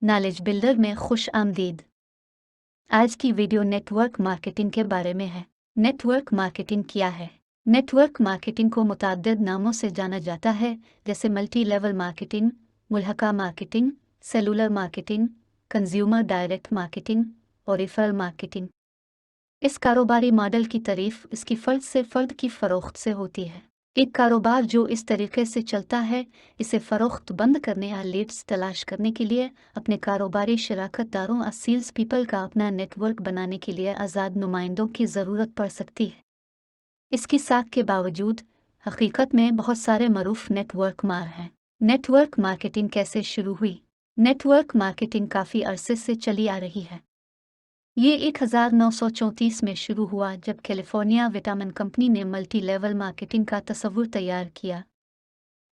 Knowledge builder में खुश आमदीद। आज की वीडियो नेटवर्क मार्केटिंग के बारे में है। नेटवर्क मार्केटिंग क्या है? नेटवर्क मार्केटिंग को मुतअद्दिद नामों से जाना जाता है, जैसे मल्टी लेवल मार्केटिंग, मुल्हका marketing, cellular marketing, consumer direct marketing और रेफरल मार्केटिंग। इस कारोबारी मॉडल की तारीफ इसकी फ़र्द से फ़र्द की फ़रोख्त से होती है। एक कारोबार जो इस तरीके से चलता है, इसे फ़रोख्त बंद करने या लीड्स तलाश करने के लिए अपने कारोबारी शराकतदारों और सेल्स पीपल का अपना नेटवर्क बनाने के लिए आज़ाद नुमाइंदों की ज़रूरत पड़ सकती है। इसकी साख के बावजूद हकीकत में बहुत सारे मरूफ नेटवर्क मार हैं। नेटवर्क मार्केटिंग कैसे शुरू हुई? नेटवर्क मार्केटिंग काफ़ी अरसे से चली आ रही है। ये 1934 में शुरू हुआ, जब कैलिफोर्निया विटामिन कंपनी ने मल्टी लेवल मार्केटिंग का तस्वुर तैयार किया।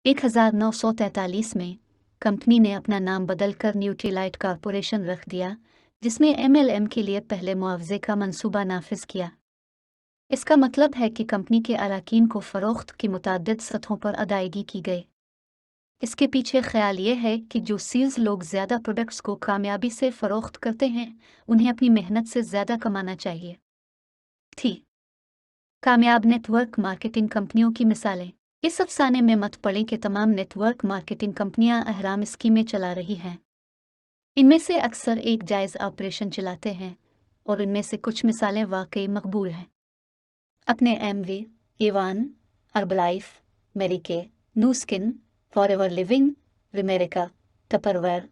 1943 में कंपनी ने अपना नाम बदलकर न्यूट्रीलाइट कॉरपोरेशन रख दिया, जिसमें MLM के लिए पहले मुआवजे का मंसूबा नाफिज किया। इसका मतलब है कि कंपनी के अराकीन को फ़रोख्त की मुतअद्दिद सतहों पर अदायगी की गई। इसके पीछे ख्याल ये है कि जो सेल्स लोग ज़्यादा प्रोडक्ट्स को कामयाबी से फ़रोख्त करते हैं, उन्हें अपनी मेहनत से ज़्यादा कमाना चाहिए थी। कामयाब नेटवर्क मार्केटिंग कंपनियों की मिसालें। इस अफसाने में मत पड़ें कि तमाम नेटवर्क मार्केटिंग कंपनियां अहराम स्कीमें चला रही हैं। इनमें से अक्सर एक जायज़ ऑपरेशन चलाते हैं और इनमें से कुछ मिसालें वाकई मकबूल हैं। अपने MV, एवान, अर्बलाइफ, मेरिके, न्यू स्किन, फॉरएवर लिविंग, रिमेरिका, Tupperware,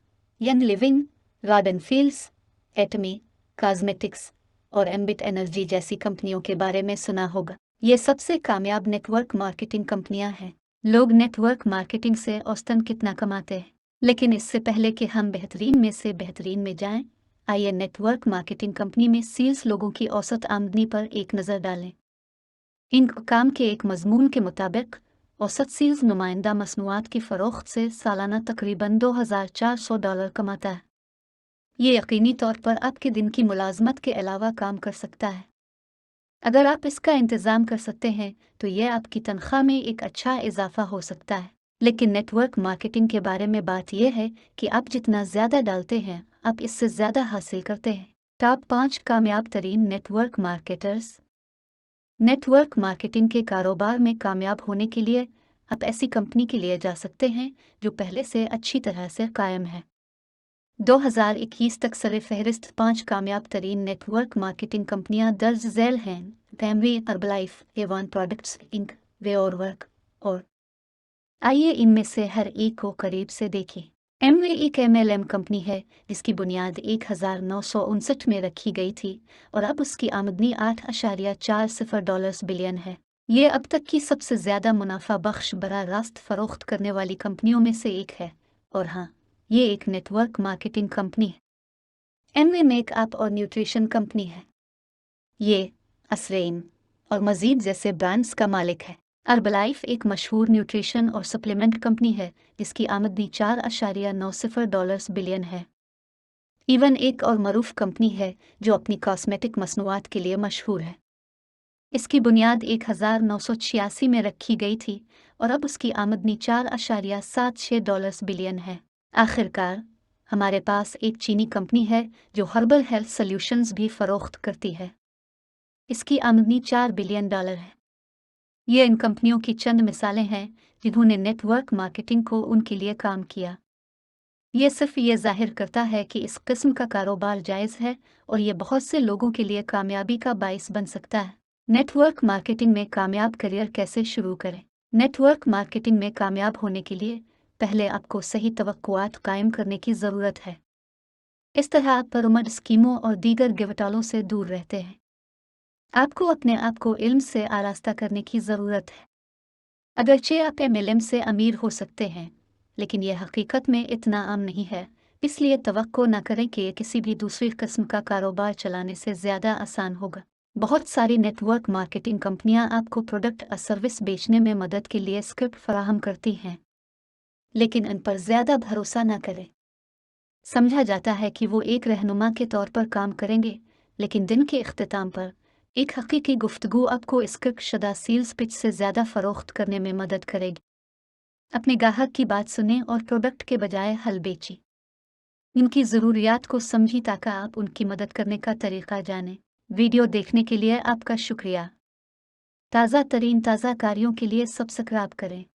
Young Living, Garden Fields, Atomy, cosmetics और एम्बिट एनर्जी जैसी कंपनियों के बारे में सुना होगा। ये सबसे कामयाब नेटवर्क मार्केटिंग कंपनियां हैं। लोग नेटवर्क मार्केटिंग से औसतन कितना कमाते हैं? लेकिन इससे पहले कि हम बेहतरीन में से बेहतरीन में जाएं, आइए नेटवर्क मार्केटिंग कंपनी में सेल्स लोगों की औसत आमदनी पर एक नज़र डालें। इन काम के एक मजमून के मुताबिक औसत सेल्स नुमाइंदा मसनूआत की फ़रोख्त से सालाना तकरीबन $2,400 कमाता है। ये यकीनी तौर पर आपके दिन की मुलाजमत के अलावा काम कर सकता है। अगर आप इसका इंतज़ाम कर सकते हैं तो यह आपकी तनख्वाह में एक अच्छा इजाफा हो सकता है। लेकिन नेटवर्क मार्केटिंग के बारे में बात यह है कि आप जितना ज़्यादा डालते हैं, आप इससे ज़्यादा हासिल करते हैं। टॉप 5 कामयाब तरीन नेटवर्क मार्केटर्स। नेटवर्क मार्केटिंग के कारोबार में कामयाब होने के लिए आप ऐसी कंपनी के लिए जा सकते हैं जो पहले से अच्छी तरह से कायम है। 2021 तक सरे फहरिस्त 5 कामयाब तरीन नेटवर्क मार्केटिंग कंपनियां दर्ज झैल हैं: फैमवी, अर्बलाइफ, एवान प्रोडक्ट्स इंक, वेओरवर्क और। आइए इनमें से हर एक को करीब से देखें। एमवे एक MLM कंपनी है जिसकी बुनियाद 1959 में रखी गई थी और अब उसकी आमदनी $8.40 बिलियन है। ये अब तक की सबसे ज़्यादा मुनाफा बख्श बराह रास्त फ़रोख्त करने वाली कंपनियों में से एक है। और हाँ, ये एक नेटवर्क मार्केटिंग कंपनी है। एमवे मेकअप और न्यूट्रिशन कंपनी है। ये असरेन और मज़ीद जैसे ब्रांड्स का मालिक है। अर्बलाइफ एक मशहूर न्यूट्रिशन और सप्लीमेंट कंपनी है जिसकी आमदनी $4.90 बिलियन है। इवन एक और मरूफ कंपनी है जो अपनी कॉस्मेटिक मसनूआत के लिए मशहूर है। इसकी बुनियाद 1986 में रखी गई थी और अब उसकी आमदनी $4.76 बिलियन है। आखिरकार हमारे पास एक चीनी कंपनी है जो हर्बल हेल्थ सॉल्यूशंस भी फ़रोख्त करती है। इसकी आमदनी $4 बिलियन है। ये इन कंपनियों की चंद मिसालें हैं जिन्होंने नेटवर्क मार्केटिंग को उनके लिए काम किया। ये सिर्फ ये जाहिर करता है कि इस किस्म का कारोबार जायज़ है और ये बहुत से लोगों के लिए कामयाबी का बाइस बन सकता है। नेटवर्क मार्केटिंग में कामयाब करियर कैसे शुरू करें? नेटवर्क मार्केटिंग में कामयाब होने के लिए पहले आपको सही तवक्कुआत कायम करने की ज़रूरत है। इस तरह आप पिरामिड स्कीमों और दीगर गिवटालों से दूर रहते हैं। आपको अपने आप को इल्म से आरास्ता करने की ज़रूरत है। अगरचे आप MLM से अमीर हो सकते हैं, लेकिन यह हकीकत में इतना आम नहीं है, इसलिए तवक्को न करें कि यह किसी भी दूसरी किस्म का कारोबार चलाने से ज़्यादा आसान होगा। बहुत सारी नेटवर्क मार्केटिंग कंपनियां आपको प्रोडक्ट और सर्विस बेचने में मदद के लिए स्क्रिप्ट फराहम करती हैं, लेकिन इन पर ज़्यादा भरोसा न करें। समझा जाता है कि वो एक रहनुमा के तौर पर काम करेंगे, लेकिन दिन के इख्तिताम पर एक हकीकी गुफ्तगू आपको स्क्रिप्ट शुदा सेल्स पिच से ज़्यादा फ़रोख्त करने में मदद करेगी। अपने ग्राहक की बात सुनें और प्रोडक्ट के बजाय हल बेचें। उनकी ज़रूरियात को समझी ताकि आप उनकी मदद करने का तरीक़ा जानें। वीडियो देखने के लिए आपका शुक्रिया। ताज़ा तरीन ताज़ा कार्यों के लिए सब्सक्राइब करें।